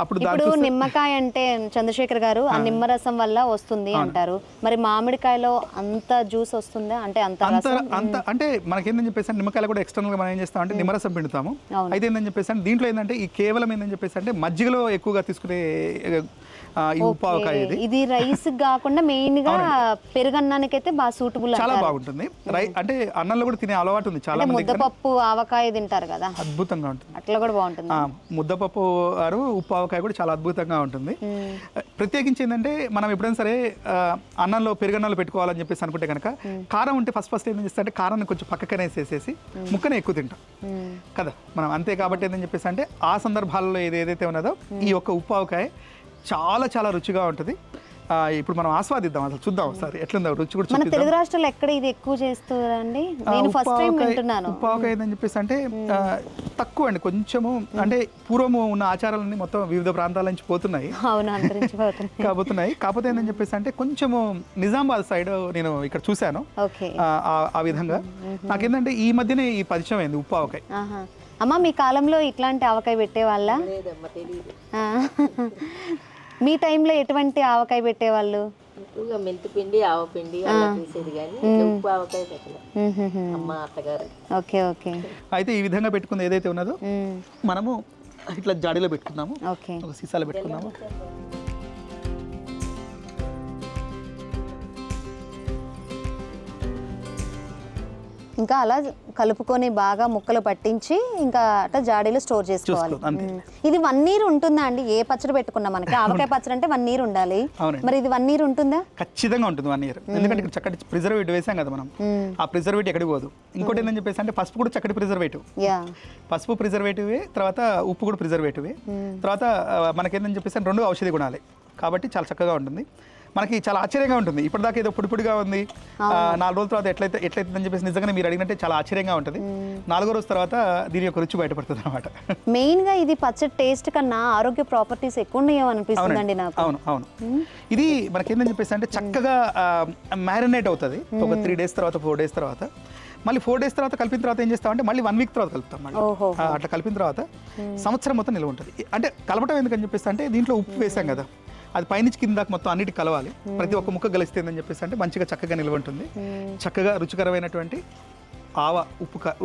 అప్పుడు
ఇప్పుడు నిమ్మకాయ అంటే చంద్రశేఖర్ గారు ఆ నిమ్మరసం వల్ల వస్తుంది అంటారు, మరి మామిడికాయలో అంత జ్యూస్ వస్తుందా? అంటే అంత
అంటే మనకేందని చెప్పేసి నిమ్మకాయలు కూడా ఎక్స్టర్నల్ గా మనం ఏం చేస్తాం అంటే నిమ్మరసం పిండుతాము. అయితే ఏందని చెప్పేసి దీంట్లో ఏంటంటే ఈ కేవలం ఏందని చెప్పేసి అంటే మజ్జిగలో ఎక్కువగా తీసుకునే ఈ ఉప్పావకాయ
ఇది రైస్ కాకుండా మెయిన్ గా పెరుగన్నానికైతే బాగా సూటబుల్,
చాలా బాగుంటుంది. అంటే అన్నంలో కూడా తినే అలవాటు ఉంది చాలా మంది.
ముద్దపప్పు ఆవకాయ తింటారు కదా,
అద్భుతంగా ఉంటుంది,
అట్లా కూడా బాగుంటుంది.
ముద్దపప్పు ఉప్పు ఆవకాయ కూడా చాలా అద్భుతంగా ఉంటుంది. ప్రత్యేకించి ఏంటంటే మనం ఎప్పుడైనా సరే అన్నంలో పెరుగన్నంలో పెట్టుకోవాలని చెప్పేసి అనుకుంటే కనుక కారం ఉంటే ఫస్ట్ ఏం చేస్తే అంటే కారాన్ని కొంచెం పక్కనే వేసేసి ముక్కనే ఎక్కువ తింటాం కదా మనం. అంతే కాబట్టి ఏంటని చెప్పేసి అంటే ఆ సందర్భాల్లో ఏదైతే ఉన్నదో ఈ యొక్క ఉప్పు ఆవకాయ చాలా చాలా రుచిగా ఉంటుంది. ఇప్పుడు మనం ఆస్వాదిద్దాం, అసలు చూద్దాం ఒకసారి ఎట్లుందో రుచి కూడా.
మన తెలుగు రాష్ట్రాల్లో ఎక్కడ ఇది ఎక్కువ చేస్తారండి? నేను ఫస్ట్ టైం వింటున్నాను.
ఉప్పు ఆవకాయ ఏందని చెప్పేసి అంటే తక్కువ అండి, కొంచెము. అంటే పూర్వము ఉన్న ఆచారాలన్నీ మొత్తం వివిధ ప్రాంతాల నుంచి పోతున్నాయి, కాబోతున్నాయి. కాకపోతే ఏందని చెప్పేసి అంటే కొంచెము నిజామాబాద్ సైడ్ నేను ఇక్కడ చూశాను ఆ విధంగా. నాకేంటంటే ఈ మధ్యనే ఈ పరిచయం అయింది ఉప్పు ఆవకాయ.
అమ్మ మీ కాలంలో ఇట్లాంటి ఆవకాయ పెట్టేవాళ్ళ? మీ టైంలో ఎటువంటి ఆవకాయ పెట్టేవాళ్ళు?
మెంతిపిండి ఆవపిండి తీసేది కానీ ఉప్పు ఆవకాయ పెట్టలేదు అమ్మ అత్తగారు.
Okay okay.
అయితే ఈ విధంగా పెట్టుకుంది ఏదైతే ఉన్నదో మనము ఇట్లా జాడీలో పెట్టుకున్నాము, ఒక సీసాలో పెట్టుకున్నాము.
ఇంకా అలా కలుపుకొని బాగా ముక్కలు పట్టించి ఇంకా అట్లా జాడీలో స్టోర్ చేసుకోవాలి. ఇది 1 year ఉంటుందా అండి? ఏ పచ్చడి పెట్టుకున్నా మనకి ఆవకాయ పచ్చడి అంటే 1 year ఉండాలి, మరి ఇది 1 year ఉంటుందా?
ఖచ్చితంగా ఉంటుంది 1 year. ఎందుకంటే ఇక్కడ చక్కటి ప్రిజర్వేటివ్ వేసాం కదా మనం, ఆ ప్రిజర్వేటివ్ ఎక్కడికి పోదు. ఇంకోటి ఏంటని చెప్పేసి అంటే పసుపు కూడా చక్కటి ప్రిజర్వేటివ్, పసుపు ప్రిజర్వేటివే, తర్వాత ఉప్పు కూడా ప్రిజర్వేటివే, తర్వాత మనకేందని చెప్పేసి 2 ఔషధి గుణాలే కాబట్టి చాలా చక్కగా ఉంటుంది. మనకి చాలా ఆశ్చర్యంగా ఉంటుంది. ఇప్పటిదాకా ఏదో పొడిగా ఉంది, 4 రోజుల తర్వాత ఎట్లయితుందని చెప్పేసి నిజంగానే మీరు అడిగినట్టే చాలా ఆశ్చర్యంగా ఉంటుంది. 4వ రోజు తర్వాత దీని యొక్క రుచి బయటపడుతుంది అనమాట.
మెయిన్ గా ఇది పచ్చడి టేస్ట్ కన్నా ఆరోగ్య ప్రాపర్టీస్ ఎక్కువ ఉన్నాయో అనిపిస్తుందండి నాకు.
అవును. ఇది మనకేందని చెప్పేసి అంటే చక్కగా మ్యారినేట్ అవుతుంది ఒక 3 days తర్వాత 4 days తర్వాత. మళ్ళీ 4 days తర్వాత కలిపిన తర్వాత ఏం చేస్తామంటే మళ్ళీ 1 week తర్వాత కలుపుతాం. మళ్ళీ అట్లా కలిపిన తర్వాత సంవత్సరం మొత్తం నిల్వ ఉంటుంది. అంటే కలపటం ఎందుకని చెప్పేసి అంటే దీంట్లో ఉప్పు వేసాం కదా, అది పైనుంచి కింద దాకా మొత్తం అన్నిటి కలవాలి, ప్రతి ఒక్క ముక్క కలిస్తేందని చెప్పేసి అంటే మంచిగా చక్కగా నిల్వ ఉంటుంది. చక్కగా రుచికరమైనటువంటి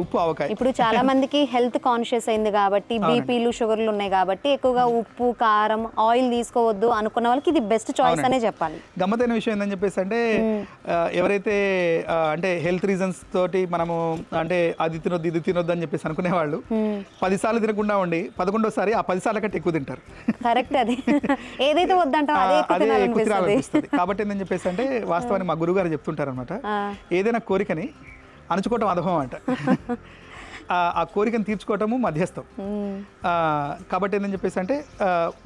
ఉప్పు ఆవకాయ.
ఇప్పుడు చాలా మందికి హెల్త్ కాన్షియస్ అయింది కాబట్టి, బీపీలు షుగర్లు ఉన్నాయి కాబట్టి ఎక్కువగా ఉప్పు కారం ఆయిల్ తీసుకోవద్దు అనుకున్న వాళ్ళకి ఇది బెస్ట్ చాయిస్ అనే చెప్పాలి.
గమ్మతైన విషయం ఏంటని చెప్పేసి అంటే ఎవరైతే అంటే హెల్త్ రీజన్స్ తోటి మనము అంటే అది తినొద్దు ఇది తినొద్దు అని చెప్పేసి అనుకునే వాళ్ళు 10 సార్లు తినకుండా ఉండి 11వ సారి ఆ 10 సార్ల కంటే ఎక్కువ తింటారు.
కరెక్ట్, అది ఏదైతే వద్దంటారో అదే ఎక్కువ
తినాలనిపిస్తుంది. కాబట్టి ఏంటని చెప్పేసి అంటే వాస్తవాన్ని మా గురువు గారు చెప్తుంటారు అనమాట, ఏదైనా కోరికని అణుచుకోవటం అధమం అంట, ఆ కోరికను తీర్చుకోవటము మధ్యస్థం. కాబట్టి ఏంటని చెప్పేసి అంటే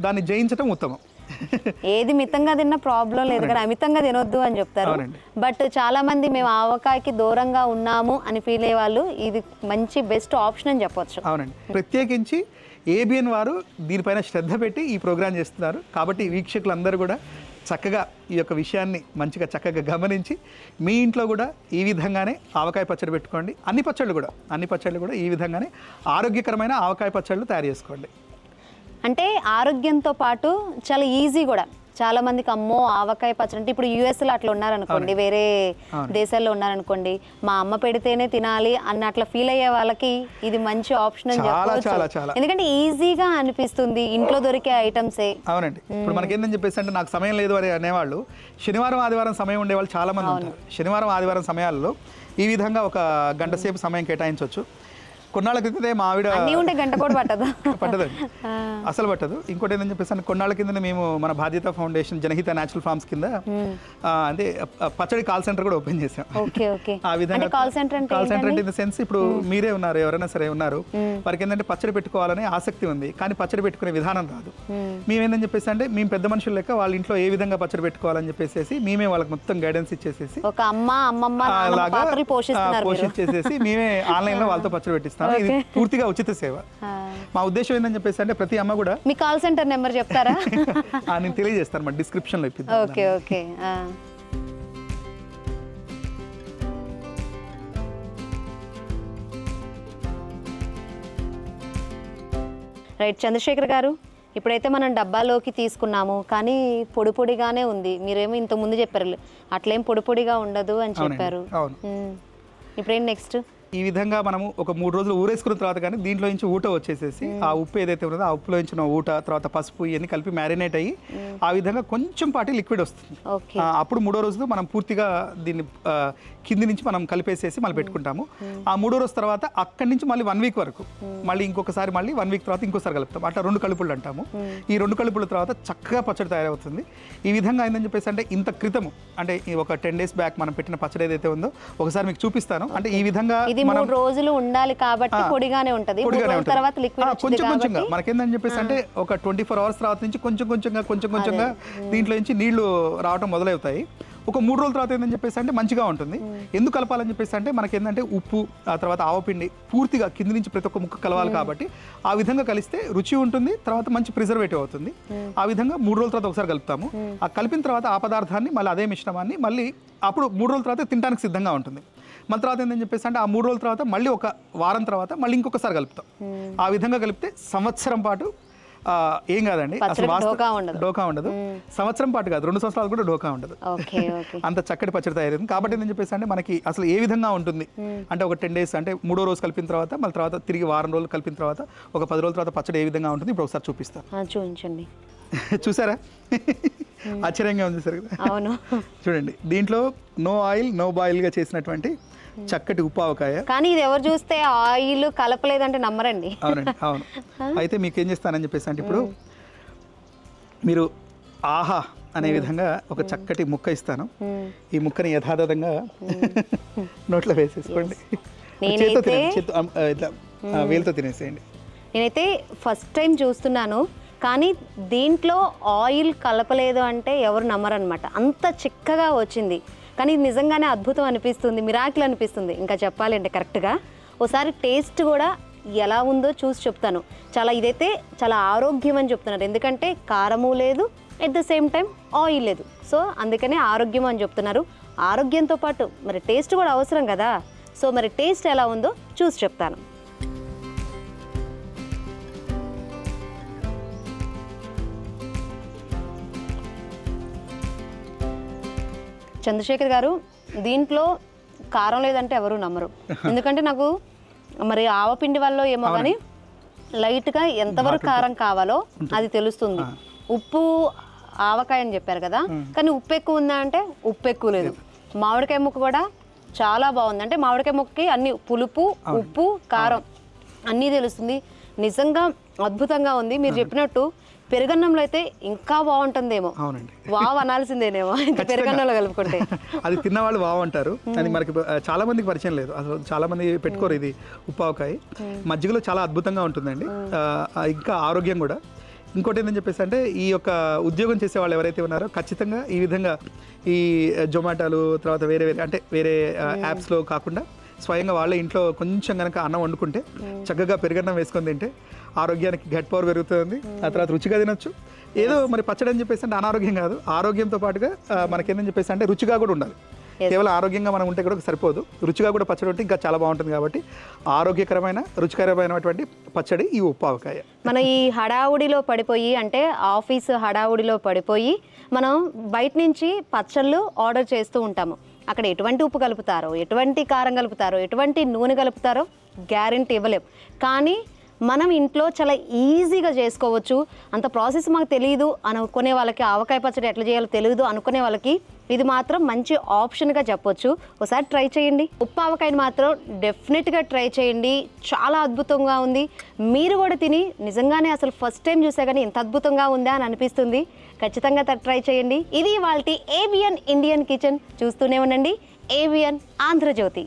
దాన్ని జయించటం ఉత్తమం.
ఏది మితంగా తిన్నా ప్రాబ్లం లేదు కానీ అమితంగా తినొద్దు అని చెప్తారు. బట్ చాలా మంది మేము ఆవకాయకి దూరంగా ఉన్నాము అని ఫీల్ అయ్యే వాళ్ళు ఇది మంచి బెస్ట్ ఆప్షన్ అని చెప్పొచ్చు.
అవునండి. ప్రత్యేకించి ఏబిఎన్ వారు దీనిపైన శ్రద్ధ పెట్టి ఈ ప్రోగ్రాం చేస్తున్నారు కాబట్టి వీక్షకులందరూ కూడా చక్కగా ఈ యొక్క విషయాన్ని మంచిగా చక్కగా గమనించి మీ ఇంట్లో కూడా ఈ విధంగానే ఆవకాయ పచ్చడి పెట్టుకోండి. అన్ని పచ్చళ్ళు కూడా ఈ విధంగానే ఆరోగ్యకరమైన ఆవకాయ పచ్చళ్ళు తయారు చేసుకోండి.
అంటే ఆరోగ్యంతో పాటు చాలా ఈజీ కూడా. చాలా మందికి అమ్మో ఆవకాయ పచ్చడి అంటే ఇప్పుడు యూఎస్లో అట్లా ఉన్నారనుకోండి, వేరే దేశాల్లో ఉన్నారనుకోండి, మా అమ్మ పెడితేనే తినాలి అన్న అట్లా ఫీల్ అయ్యే వాళ్ళకి ఇది మంచి ఆప్షన్ అని చెప్పవచ్చు. ఎందుకంటే ఈజీగా అనిపిస్తుంది, ఇంట్లో దొరికే ఐటమ్సే.
అవునండి. ఇప్పుడు మనకి ఏంటని చెప్పేసి అంటే నాకు సమయం లేదు అని అనేవాళ్ళు శనివారం ఆదివారం సమయం ఉండేవాళ్ళు చాలా మంది ఉంటారు. శనివారం ఆదివారం సమయాల్లో ఈ విధంగా 1 గంట సేపు సమయం కేటాయించవచ్చు. కొన్నాళ్ళ క్రితమే మా ఆవిడ
గంట కూడా
పట్టదండి, అసలు పట్టదు. ఇంకోటి ఏంటని చెప్పేసి కొన్నాళ్ళ కింద మేము మన బాధ్యత ఫౌండేషన్ జనహిత న్యాచురల్ ఫార్మ్స్ కింద అంటే పచ్చడి కాల్ సెంటర్ కూడా ఓపెన్ చేసాం. ఆ విధంగా కాల్ సెంటర్ అంటే ఇన్ ద సెన్స్ ఇప్పుడు మీరే ఉన్నారు, ఎవరైనా సరే ఉన్నారు, వారికి ఏంటంటే పచ్చడి పెట్టుకోవాలనే ఆసక్తి ఉంది కానీ పచ్చడి పెట్టుకునే విధానం రాదు. మేమేందని చెప్పేసి అంటే మేము పెద్ద మనుషులు లెక్క వాళ్ళ ఇంట్లో ఏ విధంగా పచ్చడి పెట్టుకోవాలని చెప్పేసి మేమే వాళ్ళకి మొత్తం గైడెన్స్ ఇచ్చేసేసి పోషించేసేసి మేమే ఆన్లైన్ లో వాళ్ళతో పచ్చడి పెట్టిస్తాం. ఇది పూర్తిగా ఉచిత సేవ. మా ఉద్దేశం ఏంటని చెప్పేసి అంటే ప్రతి అమ్మ కూడా
మీ కాల్ సెంటర్ నెంబర్ చెప్తారా?
నేను తెలియజేస్తాను మా డిస్క్రిప్షన్ లో ఇప్పిద్దాం.
ఓకే. రైట్ చంద్రశేఖర్ గారు, ఇప్పుడైతే మనం డబ్బాలోకి తీసుకున్నాము, కానీ పొడి పొడిగానే ఉంది. మీరేమో ఇంత ముందు చెప్పారు అట్లేం పొడి పొడిగా ఉండదు అని చెప్పారు. ఇప్పుడేం నెక్స్ట్?
ఈ విధంగా మనము ఒక 3 రోజులు ఊరేసుకున్న తర్వాత కానీ దీంట్లో నుంచి ఊట వచ్చేసేసి ఆ ఉప్పు ఏదైతే ఉన్నదో ఆ ఉప్పులో నుంచి ఊట తర్వాత పసుపు ఇవన్నీ కలిపి మ్యారినేట్ అయ్యి ఆ విధంగా కొంచెం పాటి లిక్విడ్ వస్తుంది. అప్పుడు 3వ రోజు మనం పూర్తిగా దీన్ని కింది నుంచి మనం కలిపేసేసి మళ్ళీ పెట్టుకుంటాము. ఆ 3వ రోజు తర్వాత అక్కడి నుంచి మళ్ళీ 1 వీక్ వరకు మళ్ళీ ఇంకొకసారి మళ్ళీ 1 వీక్ తర్వాత ఇంకోసారి కలుపుతాం. అట్లా 2 కలుపులు అంటాము. ఈ 2 కలుపుల తర్వాత చక్కగా పచ్చడి తయారవుతుంది. ఈ విధంగా ఏందని చెప్పేసి అంటే ఇంత క్రితము అంటే ఒక 10 days బ్యాక్ మనం పెట్టిన పచ్చడి ఏదైతే ఉందో ఒకసారి మీకు చూపిస్తాను. అంటే ఈ విధంగా
3 రోజులు ఉండాలి కాబట్టి పొడిగానే ఉంటది. తర్వాత లిక్విడ్
కొంచెం కొంచెంగా మనకేందని చెప్పేసి అంటే ఒక 24 hours తర్వాత నుంచి కొంచెం కొంచెంగా దీంట్లో నుంచి నీళ్లు రావడం మొదలవుతాయి. ఒక 3 రోజుల తర్వాత ఏంటని చెప్పేసి అంటే మంచిగా ఉంటుంది. ఎందుకు కలపాలని చెప్పేసి అంటే మనకేంటంటే ఉప్పు ఆ తర్వాత ఆవపిండి పూర్తిగా కింది నుంచి ప్రతి ఒక్క ముక్క కలవాలి కాబట్టి ఆ విధంగా కలిస్తే రుచి ఉంటుంది, తర్వాత మంచి ప్రిజర్వేటివ్ అవుతుంది. ఆ విధంగా 3 రోజుల తర్వాత ఒకసారి కలుపుతాము. ఆ కలిపిన తర్వాత ఆ పదార్థాన్ని మళ్ళీ అదే మిశ్రమాన్ని మళ్ళీ అప్పుడు 3 రోజుల తర్వాత తినడానికి సిద్ధంగా ఉంటుంది. మళ్ళీ తర్వాత ఏంటని చెప్పేసి అంటే ఆ 3 రోజుల తర్వాత మళ్ళీ ఒక వారం తర్వాత మళ్ళీ ఇంకొకసారి కలుపుతాం. ఆ విధంగా కలిపితే సంవత్సరం పాటు ఏం కాదండి, అసలు డోకా ఉండదు. సంవత్సరం పాటు కాదు, 2 సంవత్సరాలు కూడా డోకా ఉండదు. అంత చక్కటి పచ్చడి తయారైంది. కాబట్టి ఏంటని చెప్పేసి అంటే మనకి అసలు ఏ విధంగా ఉంటుంది అంటే ఒక 10 days అంటే 3వ రోజు కలిపిన తర్వాత మళ్ళీ తర్వాత తిరిగి వారం రోజులు కలిపిన తర్వాత ఒక 10 రోజుల తర్వాత పచ్చడి ఏ విధంగా ఉంటుంది ఇప్పుడు ఒకసారి చూపిస్తాను.
చూపించండి.
చూసారా, ఆశ్చర్యంగా ఉంది సార్.
అవును,
చూడండి, దీంట్లో నో ఆయిల్ నో బాయిల్ గా చేసినటువంటి చక్కటి ఉప్పు ఆవకాయ.
కానీ ఇది ఎవరు చూస్తే ఆయిల్ కలపలేదంటే నమ్మరండి.
అవునండి, అవును. అయితే మీకు ఏం చేస్తానని చెప్పేసి అంటే ఇప్పుడు మీరు ఆహా అనే విధంగా ఒక చక్కటి ముక్క ఇస్తాను. ఈ ముక్కని యథాతథంగా నోట్లో వేసేసుకోండి. వేలుతో తినేసేయండి.
నేనైతే ఫస్ట్ టైం చూస్తున్నాను, కానీ దీంట్లో ఆయిల్ కలపలేదు అంటే ఎవరు నమ్మరనమాట. అంత చిక్కగా వచ్చింది. కానీ ఇది నిజంగానే అద్భుతం అనిపిస్తుంది, మిరాకిల్ అనిపిస్తుంది. ఇంకా చెప్పాలంటే కరెక్ట్గా ఒకసారి టేస్ట్ కూడా ఎలా ఉందో చూసి చెప్తాను. ఇదైతే చాలా ఆరోగ్యం అని చెప్తున్నారు, ఎందుకంటే కారము లేదు, at the same time oil లేదు. సో అందుకనే ఆరోగ్యం అని చెప్తున్నారు. ఆరోగ్యంతో పాటు మరి టేస్ట్ కూడా అవసరం కదా. సో మరి టేస్ట్ ఎలా ఉందో చూసి చెప్తాను. చంద్రశేఖర్ గారు, దీంట్లో కారం లేదంటే ఎవరు నమ్మరు. ఎందుకంటే నాకు మరి ఆవపిండి వల్ల ఏమో కానీ లైట్గా ఎంతవరకు కారం కావాలో అది తెలుస్తుంది. ఉప్పు ఆవకాయ అని చెప్పారు కదా, కానీ ఉప్పు ఎక్కువ ఉందా అంటే ఉప్పు ఎక్కువ లేదు. మామిడికాయ ముక్క కూడా చాలా బాగుంది. అంటే మామిడికాయ ముక్కకి అన్ని పులుపు, ఉప్పు, కారం అన్నీ తెలుస్తుంది. నిజంగా అద్భుతంగా ఉంది. మీరు చెప్పినట్టు పెరుగన్నంలో అయితే ఇంకా బాగుంటుందేమో. వావ్ అనాల్సిందేనేమో పెరుగన్నంలో కలుపుకుంటే.
అది తిన్నవాళ్ళు వావ్ అంటారు. అది మనకి చాలా మందికి పరిచయం లేదు, అసలు చాలా మంది పెట్టుకోరు ఇది ఉప్పావకాయ. మజ్జిగలో చాలా అద్భుతంగా ఉంటుందండి, ఇంకా ఆరోగ్యం కూడా. ఇంకోటి ఏంటని చెప్పేసి అంటే ఈ యొక్క ఉద్యోగం చేసే వాళ్ళు ఎవరైతే ఉన్నారో ఖచ్చితంగా ఈ విధంగా ఈ జొమాటోలు తర్వాత వేరే యాప్స్లో కాకుండా స్వయంగా వాళ్ళ ఇంట్లో కొంచెం కనుక అన్నం వండుకుంటే చక్కగా పెరుగన్నం వేసుకొని తింటే ఆరోగ్యానికి గట్ పవర్ పెరుగుతుంది. ఆ తర్వాత రుచిగా తినొచ్చు. ఏదో మరి పచ్చడి అని చెప్పేసి అంటే అనారోగ్యం కాదు, ఆరోగ్యంతో పాటుగా మనకేందని చెప్పేసి అంటే రుచిగా కూడా ఉండాలి. కేవలం ఆరోగ్యంగా మనం ఉంటే కూడా సరిపోదు, రుచిగా కూడా పచ్చడి ఉంటే ఇంకా చాలా బాగుంటుంది. కాబట్టి ఆరోగ్యకరమైన రుచికరమైనటువంటి పచ్చడి ఈ ఉప్పావకాయ.
మనం ఈ హడావుడిలో పడిపోయి అంటే ఆఫీస్ హడావుడిలో పడిపోయి మనం బయట నుంచి పచ్చళ్ళు ఆర్డర్ చేస్తూ ఉంటాము. అక్కడ ఎటువంటి ఉప్పు కలుపుతారో, ఎటువంటి కారం కలుపుతారో, ఎటువంటి నూనె కలుపుతారో గ్యారెంటీ ఇవ్వలేం. కానీ మనం ఇంట్లో చాలా ఈజీగా చేసుకోవచ్చు. అంత ప్రాసెస్ మాకు తెలియదు అనుకునే వాళ్ళకి, ఆవకాయ పచ్చడి ఎట్లా చేయాలో తెలియదు అనుకునే వాళ్ళకి ఇది మాత్రం మంచి ఆప్షన్గా చెప్పొచ్చు. ఒకసారి ట్రై చేయండి. ఉప్పు ఆవకాయని మాత్రం డెఫినెట్గా ట్రై చేయండి, చాలా అద్భుతంగా ఉంది. మీరు కూడా తిని నిజంగానే అసలు ఫస్ట్ టైం చూసా కానీ ఇంత అద్భుతంగా ఉందా అని అనిపిస్తుంది. ఖచ్చితంగా ట్రై చేయండి. ఇది వాళ్ళ ABN ఇండియన్ కిచెన్. చూస్తూనే ఉండండి ABN ఆంధ్రజ్యోతి.